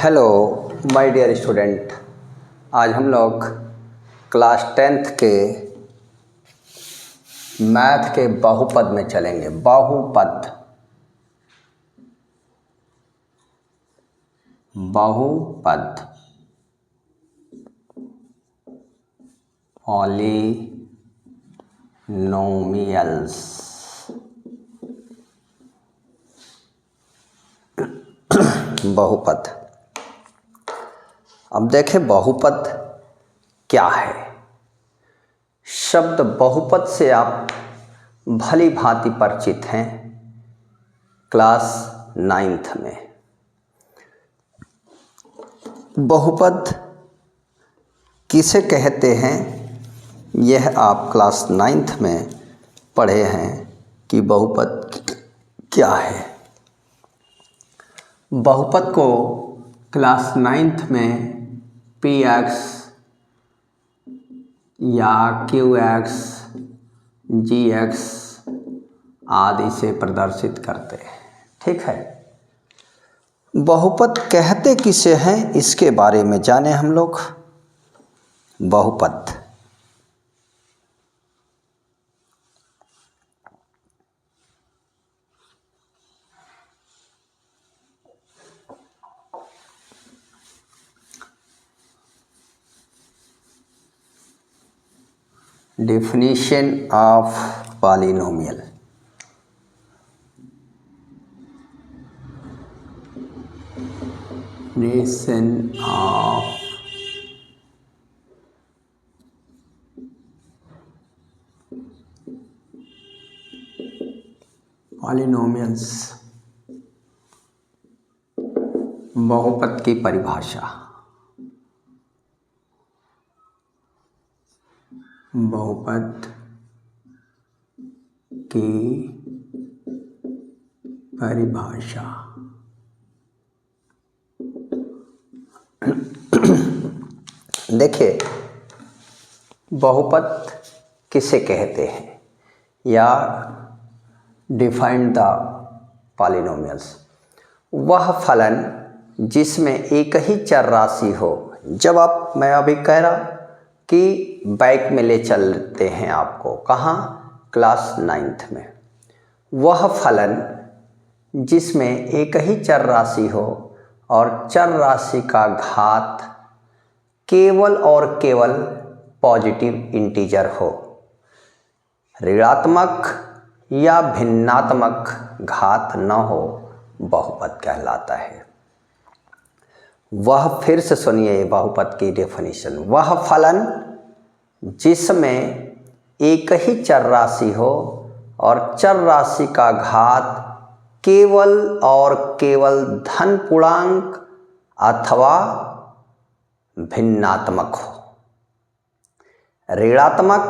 Hello my dear student, आज हम लोग क्लास 10th के मैथ के बहुपद में चलेंगे। बहुपद पॉलिनोमियल्स। बहुपद। अब देखें बहुपद क्या है। शब्द बहुपद से आप भली भांति परिचित हैं क्लास 9th में। बहुपद किसे कहते हैं यह आप क्लास 9th में पढ़े हैं कि बहुपद क्या है। बहुपद को क्लास 9th में px या qx, gx आदि से प्रदर्शित करते हैं। ठीक है। बहुपद कहते किसे हैं इसके बारे में जाने हम लोग। बहुपद definition of polynomial। definition of polynomials। बहुपद की परिभाषा। बहुपद की परिभाषा। देखिए, बहुपद किसे कहते हैं या डिफाइन द पॉलिनोमियल्स। वह फलन जिसमें एक ही चर राशि हो। जब आप, मैं अभी कह रहा कि बैक में ले चलते हैं आपको, कहाँ, क्लास 9th में। वह फलन जिसमें एक ही चर राशि हो और चर राशि का घात केवल और केवल पॉजिटिव इंटीजर हो, ऋणात्मक या भिन्नात्मक घात न हो, बहुपद कहलाता है। वह, फिर से सुनिए बहुपद की डेफिनेशन। वह फलन जिसमें एक ही चर राशि हो और चर राशि का घात केवल और केवल धन पूर्णांक अथवा भिन्नात्मक हो, ऋणात्मक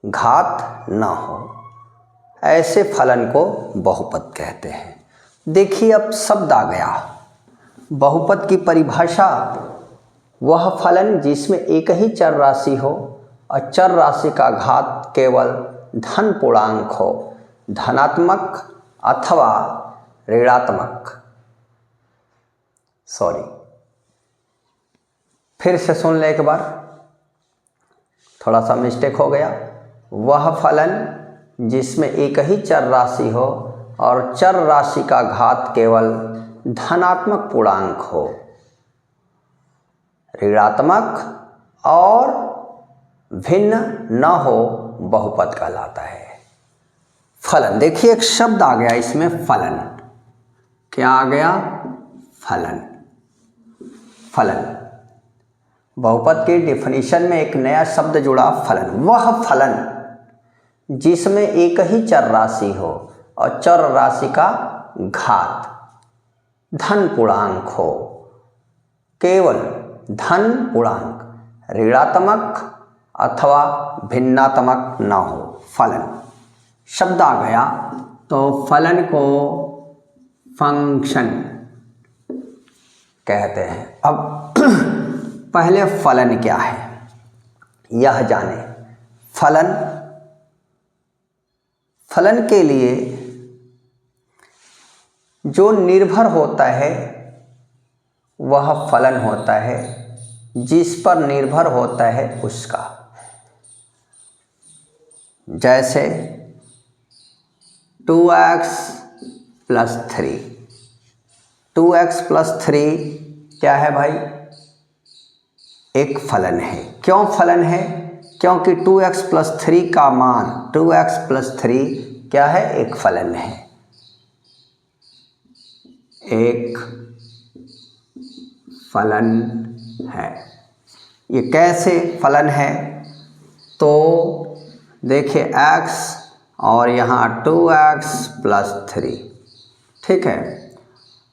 घात न हो, ऐसे फलन को बहुपद कहते हैं। देखिए, अब शब्द आ गया। बहुपद की परिभाषा, वह फलन जिसमें एक ही चर राशि हो और चर राशि का घात केवल धन पूर्णांक हो, धनात्मक अथवा ऋणात्मक। फिर से सुन ले एक बार, थोड़ा सा मिस्टेक हो गया। वह फलन जिसमें एक ही चर राशि हो और चर राशि का घात केवल धनात्मक पूर्णांक हो, ऋणात्मक और भिन्न न हो, बहुपद कहलाता है। फलन, देखिए एक शब्द आ गया इसमें, फलन। क्या आ गया? फलन। फलन, बहुपद की डेफिनेशन में एक नया शब्द जुड़ा, फलन। वह फलन जिसमें एक ही चर राशि हो और चर राशि का घात धन पूर्णांक हो, केवल धन पूर्णांक, ऋणात्मक अथवा भिन्नात्मक न हो, फलन। शब्द आ गया तो फलन को फंक्शन कहते हैं। अब पहले फलन क्या है यह जाने। फलन के लिए जो निर्भर होता है वह फलन होता है जिस पर निर्भर होता है उसका। जैसे 2x प्लस 3, 2x प्लस 3 क्या है भाई? एक फलन है। क्यों फलन है? क्योंकि 2x प्लस 3 का मान 2x प्लस 3 क्या है? एक फलन है, एक फलन है। ये कैसे फलन है? तो देखिए x और यहाँ 2x प्लस 3, ठीक है।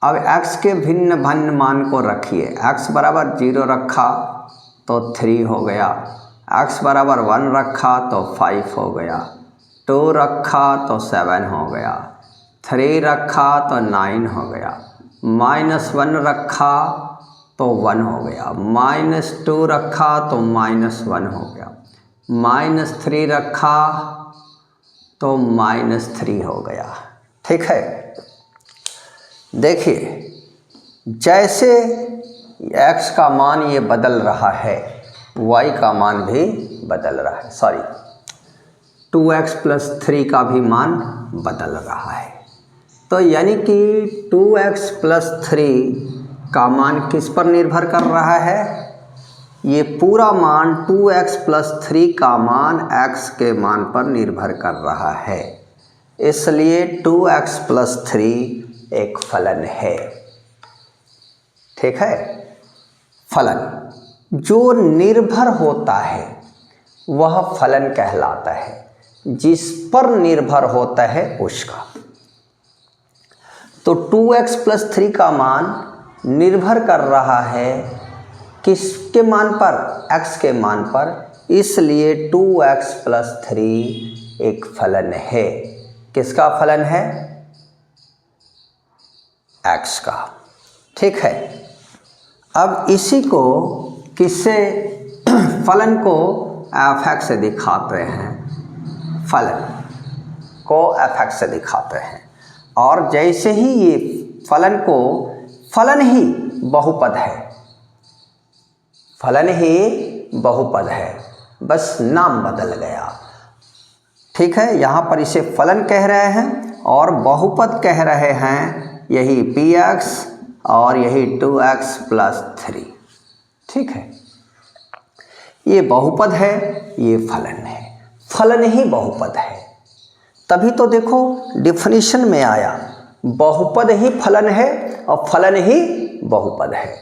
अब x के भिन्न भिन्न मान को रखिए। x बराबर 0 रखा तो 3 हो गया, x बराबर 1 रखा तो 5 हो गया, 2 रखा तो 7 हो गया, 3 रखा तो 9 हो गया, -1 रखा तो 1 हो गया, -2 रखा तो -1 हो गया, -3 रखा तो -3 हो गया, ठीक है। देखिए जैसे x का मान ये बदल रहा है, y का मान भी बदल रहा है, सॉरी 2x प्लस 3 का भी मान बदल रहा है। तो यानी कि 2x प्लस 3 का मान किस पर निर्भर कर रहा है? ये पूरा मान 2x प्लस 3 का मान x के मान पर निर्भर कर रहा है, इसलिए 2x प्लस 3 एक फलन है, ठीक है। फलन जो निर्भर होता है वह फलन कहलाता है, जिस पर निर्भर होता है उसका। तो 2x प्लस 3 का मान निर्भर कर रहा है किसके मान पर? x के मान पर, इसलिए 2x प्लस 3 एक फलन है। किसका फलन है? x का, ठीक है। अब इसी को किससे, फलन को f(x) से दिखाते हैं, फलन को f(x) से दिखाते हैं। और जैसे ही ये फलन को, फलन ही बहुपद है, फलन ही बहुपद है, बस नाम बदल गया, ठीक है। यहाँ पर इसे फलन कह रहे हैं और बहुपद कह रहे हैं, यही px और यही 2x प्लस 3, ठीक है। ये बहुपद है, ये फलन है, फलन ही बहुपद है। तभी तो देखो डिफिनीशन में आया बहुपद ही फलन है और फलन ही बहुपद है,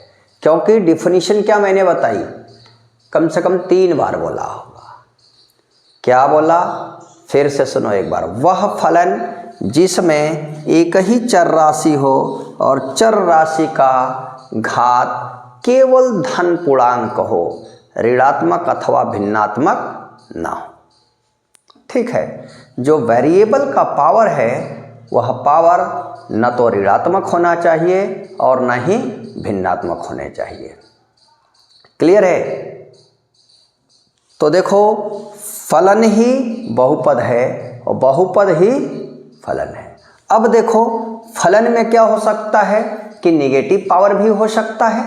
क्योंकि डिफिनीशन क्या मैंने बताई, कम से कम 3 बार बोला होगा। क्या बोला? फिर से सुनो एक बार। वह फलन जिसमें एक ही चर राशि हो और चर राशि का घात केवल धन पूर्णांक हो, ऋणात्मक अथवा भिन्नात्मक ना हो, ठीक है। जो वेरिएबल का पावर है वह पावर न तो ऋणात्मक होना चाहिए और न ही भिन्नात्मक होने चाहिए। क्लियर है? तो देखो फलन ही बहुपद है और बहुपद ही फलन है। अब देखो फलन में क्या हो सकता है कि नेगेटिव पावर भी हो सकता है,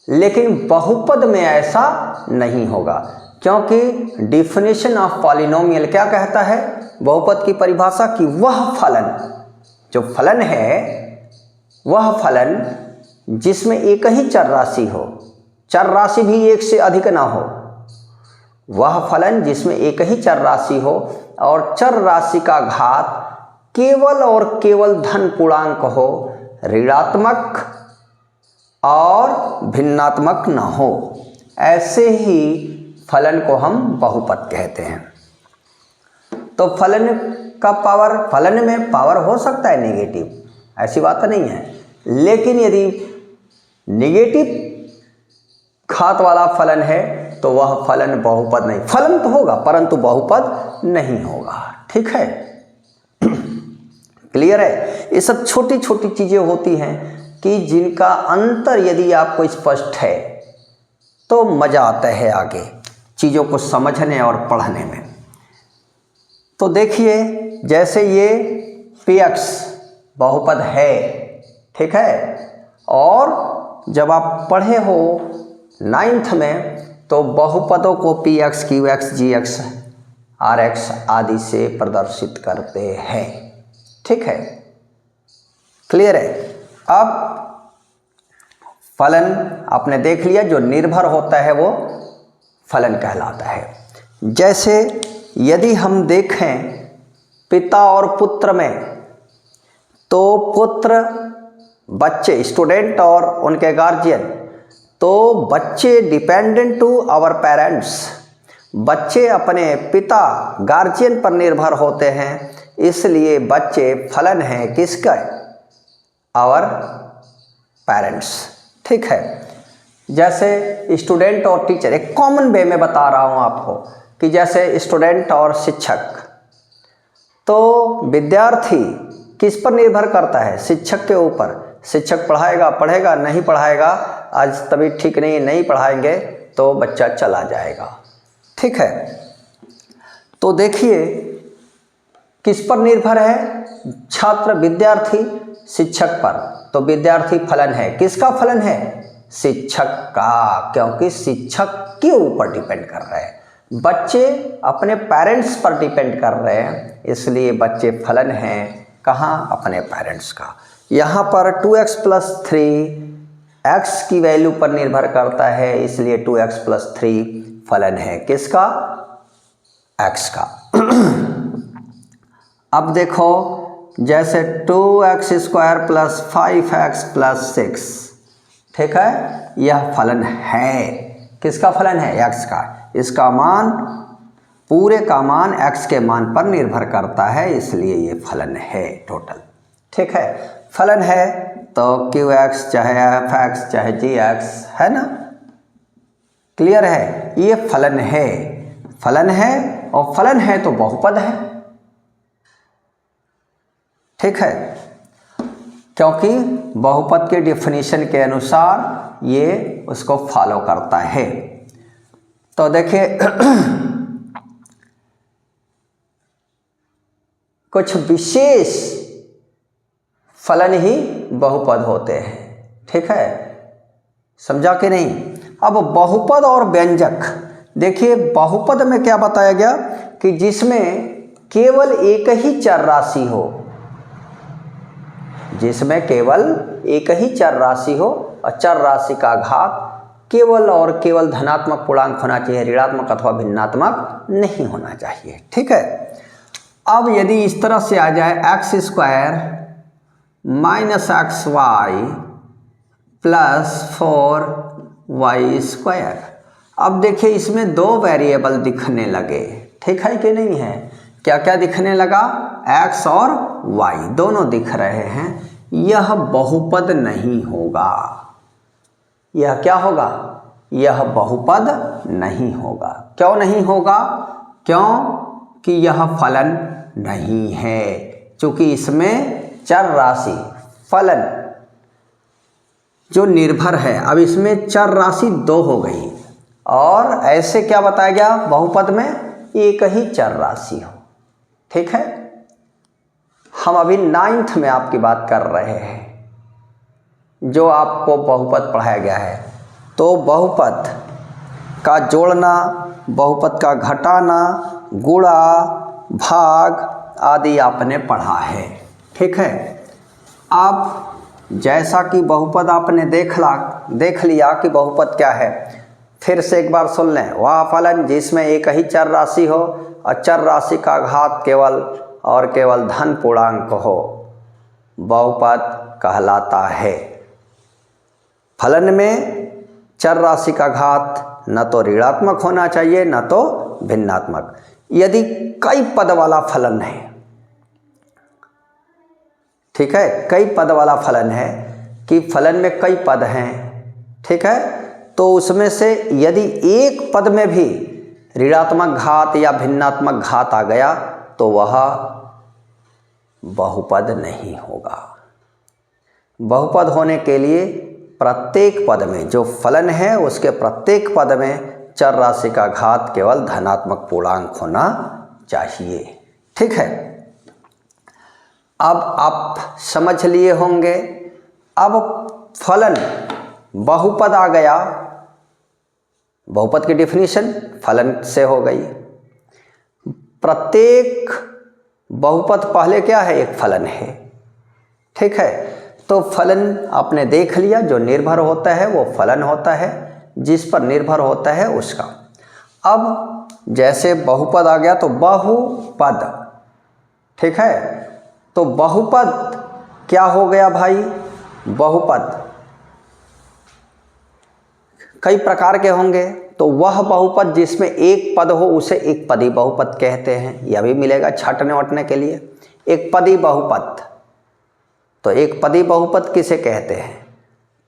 लेकिन बहुपद में ऐसा नहीं होगा, क्योंकि डिफिनेशन ऑफ पॉलिनोमियल क्या कहता है, बहुपद की परिभाषा की वह फलन, जो फलन है वह फलन जिसमें एक ही चर राशि हो, चर राशि भी एक से अधिक ना हो, वह फलन जिसमें एक ही चर राशि हो और चर राशि का घात केवल और केवल धन पूर्णांक हो, ऋणात्मक और भिन्नात्मक न हो, ऐसे ही फलन को हम बहुपद कहते हैं। तो फलन का पावर, फलन में पावर हो सकता है नेगेटिव, ऐसी बात नहीं है, लेकिन यदि नेगेटिव घात वाला फलन है तो वह फलन बहुपद नहीं, फलन तो होगा परंतु बहुपद नहीं होगा, ठीक है। क्लियर है? ये सब छोटी छोटी चीजें होती हैं कि जिनका अंतर यदि आपको स्पष्ट है तो मजा आता है आगे चीज़ों को समझने और पढ़ने में। तो देखिए जैसे ये px बहुपद है, ठीक है, और जब आप पढ़े हो 9th में तो बहुपदों को px, qx, gx, rx आदि से प्रदर्शित करते हैं। ठीक है, क्लियर है। अब फलन आपने देख लिया, जो निर्भर होता है वो फलन कहलाता है। जैसे यदि हम देखें पिता और पुत्र में, तो पुत्र बच्चे, स्टूडेंट और उनके गार्जियन, तो बच्चे डिपेंडेंट टू आवर पेरेंट्स, बच्चे अपने पिता गार्जियन पर निर्भर होते हैं, इसलिए बच्चे फलन हैं किसका? Our parents. ठीक है। जैसे स्टूडेंट और टीचर, एक कॉमन वे में बता रहा हूँ आपको कि जैसे स्टूडेंट और शिक्षक, तो विद्यार्थी किस पर निर्भर करता है? शिक्षक के ऊपर। शिक्षक पढ़ाएगा, पढ़ेगा, नहीं पढ़ाएगा, आज तबीयत ठीक नहीं पढ़ाएंगे तो बच्चा चला जाएगा। ठीक है, तो देखिए किस पर निर्भर है? छात्र, विद्यार्थी शिक्षक पर, तो विद्यार्थी फलन है। किसका फलन है? शिक्षक का, क्योंकि शिक्षक के ऊपर डिपेंड कर रहे हैं। बच्चे अपने पेरेंट्स पर डिपेंड कर रहे हैं, इसलिए बच्चे फलन हैं कहाँ? अपने पेरेंट्स का। यहाँ पर 2x + 3 x की वैल्यू पर निर्भर करता है, इसलिए 2x + 3 फलन है किसका? x का। अब देखो जैसे 2x² + 5x + 6, ठीक है, यह फलन है। किसका फलन है? x का। इसका मान, पूरे का मान x के मान पर निर्भर करता है, इसलिए ये फलन है टोटल। ठीक है, फलन है तो qx चाहे fx चाहे gx है ना, क्लियर है। ये फलन है, फलन है, और फलन है तो बहुपद है। ठीक है, क्योंकि बहुपद के डेफिनेशन के अनुसार ये उसको फॉलो करता है। तो देखिए कुछ विशेष फलन ही बहुपद होते हैं। ठीक है, समझा कि नहीं? अब बहुपद और व्यंजक, देखिए बहुपद में क्या बताया गया कि जिसमें केवल एक ही चर राशि हो, जिसमें केवल एक ही चर राशि हो और चर राशि का घात केवल और केवल धनात्मक पूर्णांक होना चाहिए, ऋणात्मक अथवा भिन्नात्मक नहीं होना चाहिए। ठीक है, अब यदि इस तरह से आ जाए x² - xy + 4y², अब देखिए इसमें दो वेरिएबल दिखने लगे। ठीक है कि नहीं है? क्या क्या दिखने लगा? x और y दोनों दिख रहे हैं। यह बहुपद नहीं होगा। यह क्या होगा? यह बहुपद नहीं होगा। क्यों नहीं होगा? क्योंकि यह फलन नहीं है, क्योंकि इसमें चर राशि फलन जो निर्भर है, अब इसमें चर राशि 2 हो गई, और ऐसे क्या बताया गया? बहुपद में एक ही चर राशि हो। ठीक है, हम अभी 9th में आपकी बात कर रहे हैं, जो आपको बहुपद पढ़ाया गया है। तो बहुपद का जोड़ना, बहुपद का घटाना, गुणा, भाग आदि आपने पढ़ा है। ठीक है, अब जैसा कि बहुपद आपने देख लिया कि बहुपद क्या है, फिर से एक बार सुन लें। वह फलन जिसमें एक ही चर राशि हो और चर राशि का घात केवल और केवल धन पूर्णांक हो, बहुपद कहलाता है। फलन में चर राशि का घात न तो ऋणात्मक होना चाहिए न तो भिन्नात्मक। यदि कई पद वाला फलन है, ठीक है, कई पद वाला फलन है कि फलन में कई पद हैं, ठीक है, तो उसमें से यदि एक पद में भी ऋणात्मक घात या भिन्नात्मक घात आ गया तो वह बहुपद नहीं होगा। बहुपद होने के लिए प्रत्येक पद में जो फलन है उसके प्रत्येक पद में चर राशि का घात केवल धनात्मक पूर्णांक होना चाहिए। ठीक है, अब आप समझ लिए होंगे। अब फलन बहुपद आ गया, बहुपद की डेफिनेशन फलन से हो गई। प्रत्येक बहुपद पहले क्या है, एक फलन है, ठीक है। तो फलन आपने देख लिया, जो निर्भर होता है वो फलन होता है, जिस पर निर्भर होता है उसका। अब जैसे बहुपद आ गया तो बहुपद, ठीक है। तो बहुपद क्या हो गया भाई, बहुपद कई प्रकार के होंगे, तो वह बहुपद जिसमें एक पद हो उसे एक पदी बहुपद कहते हैं। यह भी मिलेगा छांटने वटने के लिए, एक पदी बहुपद। तो एक पदी बहुपद किसे कहते हैं,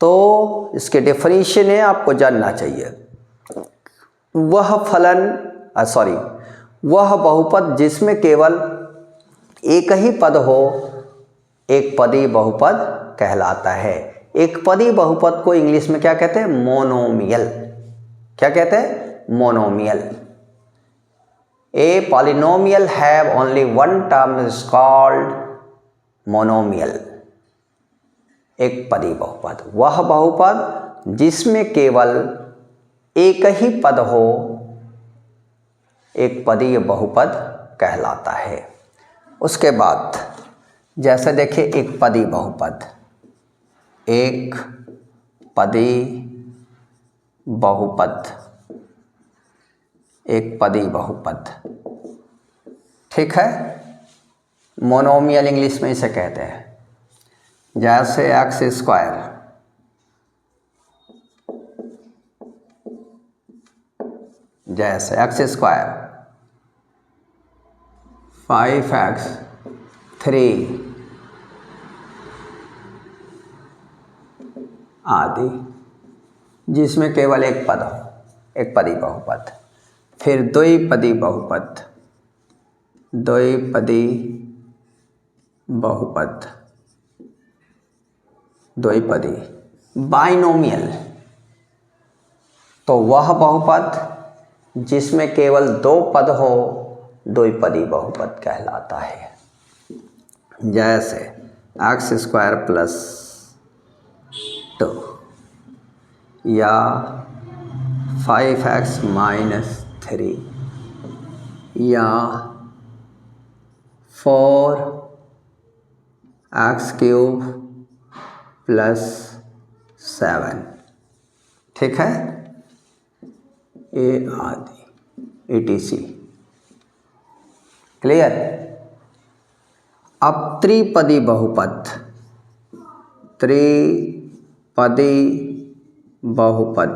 तो इसके डेफिनेशन है, आपको जानना चाहिए। वह वह बहुपद जिसमें केवल एक ही पद हो एक पदी बहुपद कहलाता है। एक पदी बहुपद को इंग्लिश में क्या कहते हैं, मोनोमियल। क्या कहते हैं, monomial. A polynomial have only one term is called monomial. एक पदी बहुपद वह बहुपद जिसमें केवल एक ही पद हो एक पदी बहुपद कहलाता है। उसके बाद जैसे देखिए एक पदी बहुपद, एक पदी बहुपद, एक पदी बहुपद, ठीक है। मोनोमियल इंग्लिश में इसे कहते हैं। जैसे एक्स स्क्वायर, जैसे एक्स स्क्वायर 5x 3 आदि, जिसमें केवल एक पद हो, एक पदी बहुपद। फिर द्विपदी बहुपद, द्विपदी बहुपद, द्विपदी बाइनोमियल, तो वह बहुपद जिसमें केवल दो पद हो द्विपदी बहुपद कहलाता है। जैसे एक्स स्क्वायर प्लस 2 या 5x माइनस 3 या 4x क्यूब प्लस 7, ठीक है, ए आदि etc। क्लियर। अब त्रिपदी बहुपद, त्रिपदी बहुपद,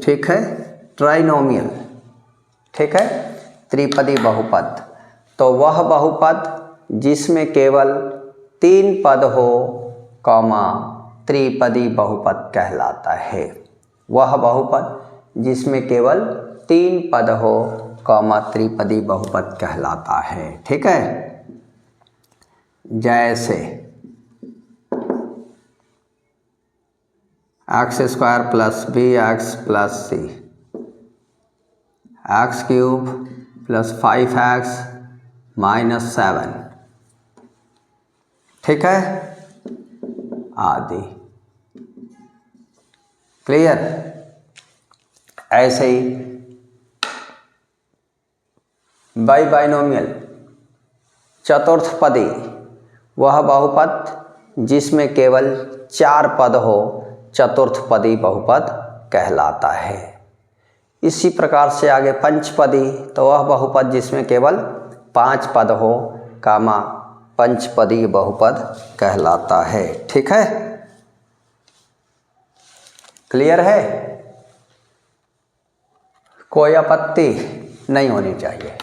ठीक है, ट्राइनोमियल, ठीक है, त्रिपदी बहुपद, तो वह बहुपद जिसमें केवल 3 पद हो कॉमा त्रिपदी बहुपद कहलाता है। वह बहुपद जिसमें केवल 3 पद हो कॉमा त्रिपदी बहुपद कहलाता है, ठीक है। जैसे x square plus bx plus c, x cube plus 5x minus 7, ठीक है, आदि। क्लियर। ऐसे ही बाइनोमियल चतुर्थपदी, वह बहुपद जिसमें केवल 4 पद हो चतुर्थपदी बहुपद कहलाता है। इसी प्रकार से आगे पंचपदी, तो वह बहुपद जिसमें केवल 5 पद हो कामा पंचपदी बहुपद कहलाता है, ठीक है। क्लियर है, कोई आपत्ति नहीं होनी चाहिए।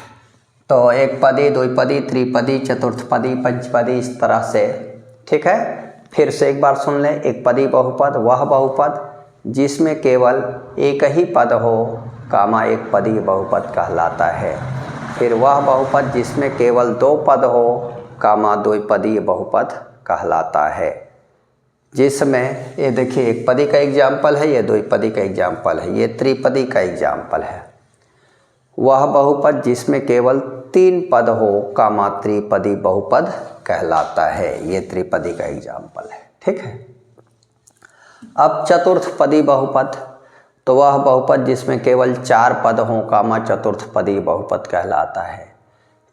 तो एक पदी, द्विपदी, त्रिपदी, चतुर्थपदी, पंचपदी, इस तरह से, ठीक है। फिर से एक बार सुन लें। एक पदी बहुपद वह बहुपद जिसमें केवल एक ही पद हो कामा एक पदी बहुपद कहलाता है। फिर वह बहुपद जिसमें केवल 2 पद हो कामा द्विपदी बहुपद कहलाता है। जिसमें ये देखिए एक पदी का एग्जाम्पल है, ये द्विपदी का एग्जाम्पल है, ये त्रिपदी का एग्जाम्पल है। वह बहुपद जिसमें केवल 3 पद हो कामा त्रिपदी बहुपद कहलाता है। ये त्रिपदी का एग्जाम्पल है। ठीक है। अब चतुर्थपदी बहुपद, तो वह बहुपद जिसमें केवल 4 पद हों कामा चतुर्थपदी बहुपद कहलाता है,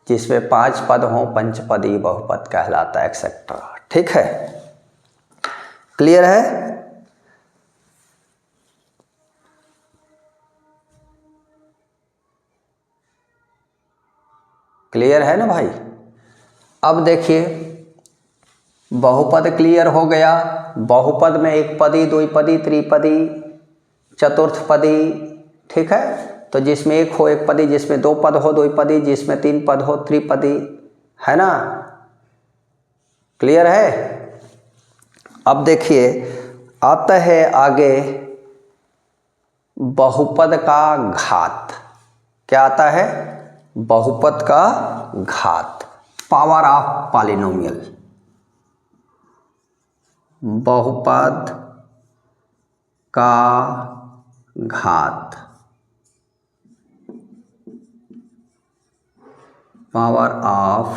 जिसमें 5 पद हों पंचपदी बहुपद कहलाता है, एक्सेट्रा। ठीक है, क्लियर है? क्लियर है ना भाई? अब देखिए, बहुपद क्लियर हो गया। बहुपद में एक पदी, द्विपदी, त्रिपदी, चतुर्थपदी, ठीक है। तो जिसमें एक हो एक पदी, जिसमें 2 पद हो द्विपदी, जिसमें 3 पद हो त्रिपदी, है ना? क्लियर है? अब देखिए, आता है आगे बहुपद का घात। क्या आता है? बहुपद का घात, पावर ऑफ पॉलिनोमियल। बहुपद का घात, पावर ऑफ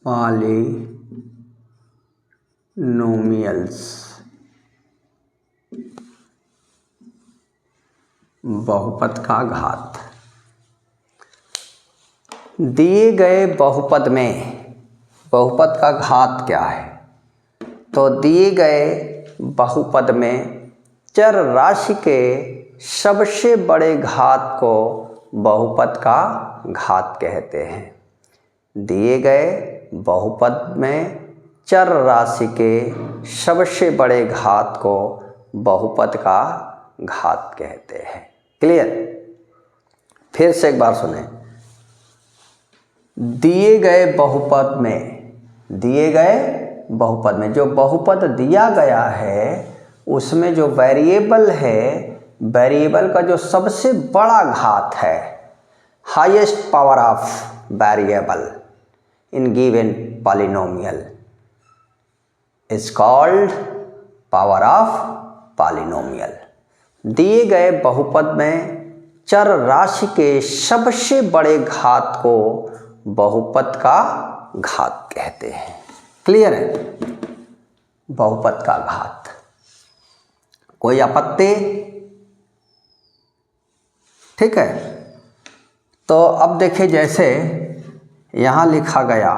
पॉलिनोमियल्स, बहुपद का घात। दिए गए बहुपद में बहुपद का घात क्या है? तो दिए गए बहुपद में चर राशि के सबसे बड़े घात को बहुपद का घात कहते हैं। दिए गए बहुपद में चर राशि के सबसे बड़े घात को बहुपद का घात कहते हैं। क्लियर? फिर से एक बार सुने। दिए गए बहुपद में जो बहुपद दिया गया है उसमें जो वेरिएबल है, वेरिएबल का जो सबसे बड़ा घात है, highest power of variable in given polynomial is called power of polynomial. दिए गए बहुपद में चर राशि के सबसे बड़े घात को बहुपद का घात कहते हैं। क्लियर है? बहुपद का घात। कोई आपत्ति? ठीक है। तो अब देखिए, जैसे यहां लिखा गया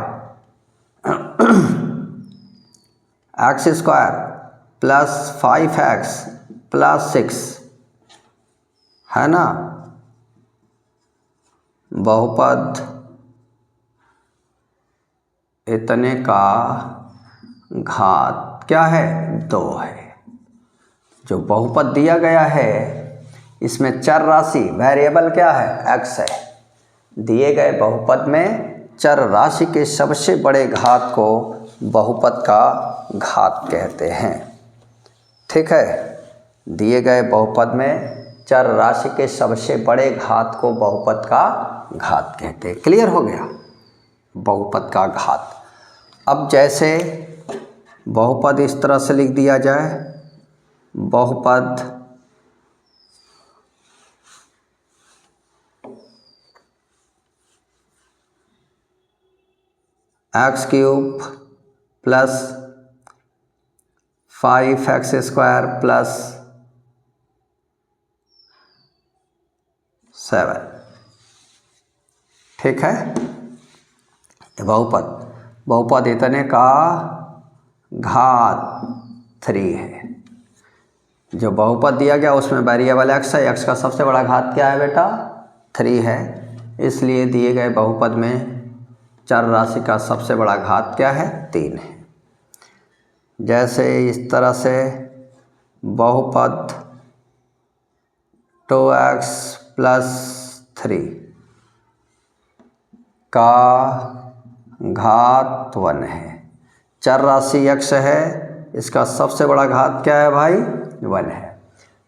x² प्लस 5x प्लस 6, है ना? बहुपद इतने का घात क्या है? 2 है। जो बहुपद दिया गया है इसमें चर राशि, वेरिएबल क्या है? x है। दिए गए बहुपद में चर राशि के सबसे बड़े घात को बहुपद का घात कहते हैं। ठीक है? दिए गए बहुपद में चर राशि के सबसे बड़े घात को बहुपद का घात कहते हैं। क्लियर हो गया? बहुपद का घात। अब जैसे बहुपद इस तरह से लिख दिया जाए, बहुपद x³ प्लस 5x² प्लस 7, ठीक है? बहुपद इतने का घात 3 है। जो बहुपद दिया गया उसमें वेरिएबल x है, x का सबसे बड़ा घात क्या है बेटा? 3 है। इसलिए दिए गए बहुपद में चर राशि का सबसे बड़ा घात क्या है? 3 है। जैसे इस तरह से बहुपद 2x प्लस 3 का घात 1 है। चर राशि x है, इसका सबसे बड़ा घात क्या है भाई? 1 है।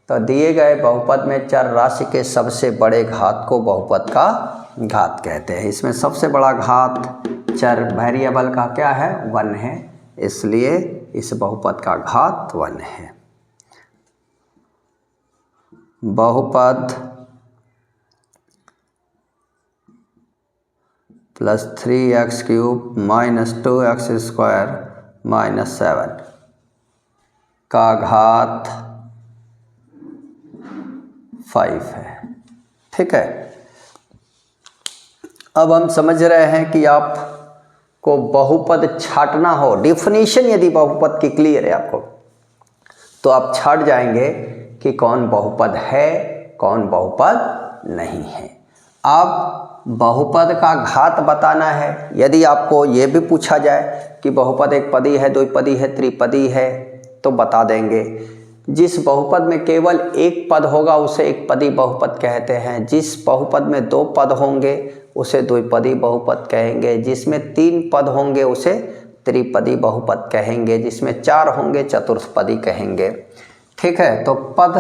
तो दिए गए बहुपद में चर राशि के सबसे बड़े घात को बहुपद का घात कहते हैं। इसमें सबसे बड़ा घात चर वेरिएबल का क्या है? 1 है। इसलिए इस बहुपद का घात 1 है। बहुपद plus 3x³ minus 2x² minus 7 का घात 5 है। ठीक है, अब हम समझ रहे हैं कि आपको बहुपद छांटना हो, डिफिनीशन यदि बहुपद की क्लियर है आपको, तो आप छांट जाएंगे कि कौन बहुपद है कौन बहुपद नहीं है। अब बहुपद का घात बताना है। यदि आपको ये भी पूछा जाए कि बहुपद एक पदी है, द्विपदी है, त्रिपदी है, तो बता देंगे। जिस बहुपद में केवल एक पद होगा उसे एक पदी बहुपद कहते हैं। जिस बहुपद में 2 पद होंगे उसे द्विपदी बहुपद कहेंगे। जिसमें 3 पद होंगे उसे त्रिपदी बहुपद कहेंगे। जिसमें 4 होंगे चतुष्पदी कहेंगे। ठीक है, तो पद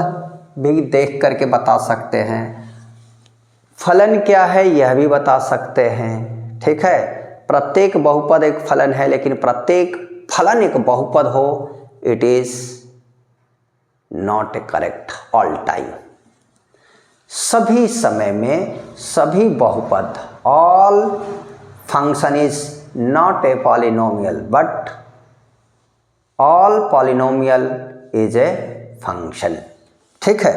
भी देख करके बता सकते हैं। फलन क्या है यह भी बता सकते हैं। ठीक है, प्रत्येक बहुपद एक फलन है, लेकिन प्रत्येक फलन एक बहुपद हो, it is not correct all time. सभी समय में सभी बहुपद, all function is not a polynomial but all polynomial is a function. ठीक है,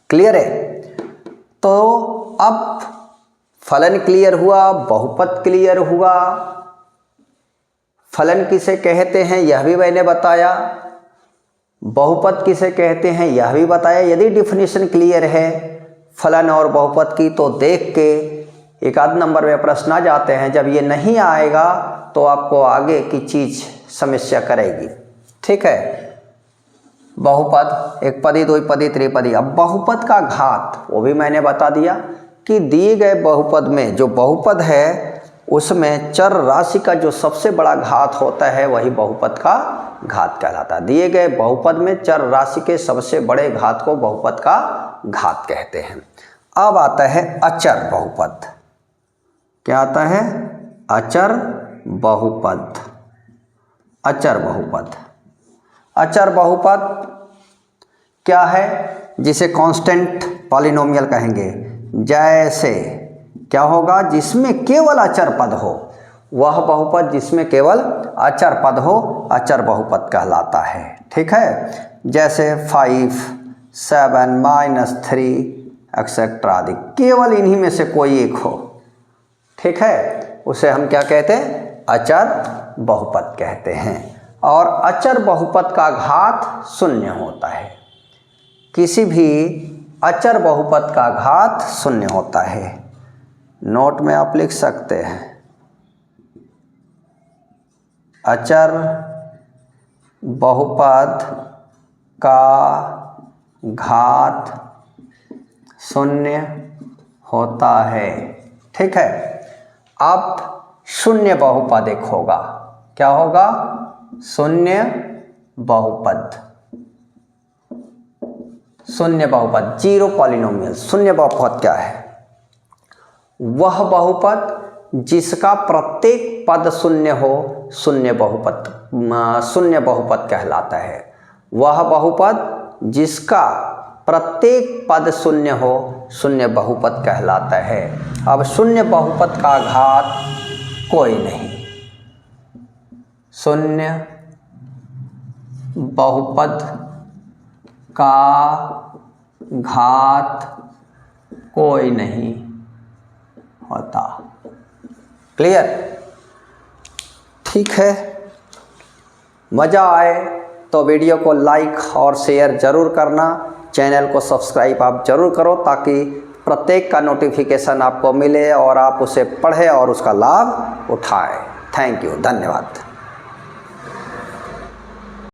क्लियर है। तो अब फलन क्लियर हुआ, बहुपद क्लियर हुआ। फलन किसे कहते हैं यह भी मैंने बताया, बहुपद किसे कहते हैं यह भी बताया। यदि डिफिनीशन क्लियर है फलन और बहुपद की तो देख के एक आध नंबर में प्रश्न आ जाते हैं। जब ये नहीं आएगा तो आपको आगे की चीज़ समस्या करेगी। ठीक है, बहुपद एक पदी, द्विपदी, त्रिपदी। अब बहुपद का घात वो भी मैंने बता दिया कि दिए गए बहुपद में जो बहुपद है उसमें चर राशि का जो सबसे बड़ा घात होता है वही बहुपद का घात कहलाता है। दिए गए बहुपद में चर राशि के सबसे बड़े घात को बहुपद का घात कहते हैं। अब आता है अचर बहुपद। क्या आता है? अचर बहुपद। अचर बहुपद, अचर बहुपद क्या है? जिसे कांस्टेंट पॉलिनोमियल कहेंगे। जैसे क्या होगा? जिसमें केवल अचर पद हो, वह बहुपद जिसमें केवल अचर पद हो अचर बहुपद कहलाता है। ठीक है, जैसे 5, 7, -3 एक्सेट्रा आदि, केवल इन्हीं में से कोई एक हो। ठीक है, उसे हम क्या कहते हैं? अचर बहुपद कहते हैं। और अचर बहुपद का घात 0 होता है। किसी भी अचर बहुपद का घात 0 होता है। नोट में आप लिख सकते हैं, अचर बहुपद का घात 0 होता है। ठीक है, अब शून्य बहुपद एक होगा। क्या होगा? शून्य बहुपद। शून्य बहुपद, जीरो पॉलिनोमियल। शून्य बहुपद क्या है? वह बहुपद जिसका प्रत्येक पद 0 हो शून्य बहुपद, शून्य बहुपद कहलाता है। वह बहुपद जिसका प्रत्येक पद 0 हो शून्य बहुपद कहलाता है। अब शून्य बहुपद का घात कोई नहीं। शून्य बहुपद का घात कोई नहीं होता। क्लियर? ठीक है, मज़ा आए तो वीडियो को लाइक और शेयर ज़रूर करना। चैनल को सब्सक्राइब आप ज़रूर करो ताकि प्रत्येक का नोटिफिकेशन आपको मिले और आप उसे पढ़ें और उसका लाभ उठाएं। थैंक यू, धन्यवाद।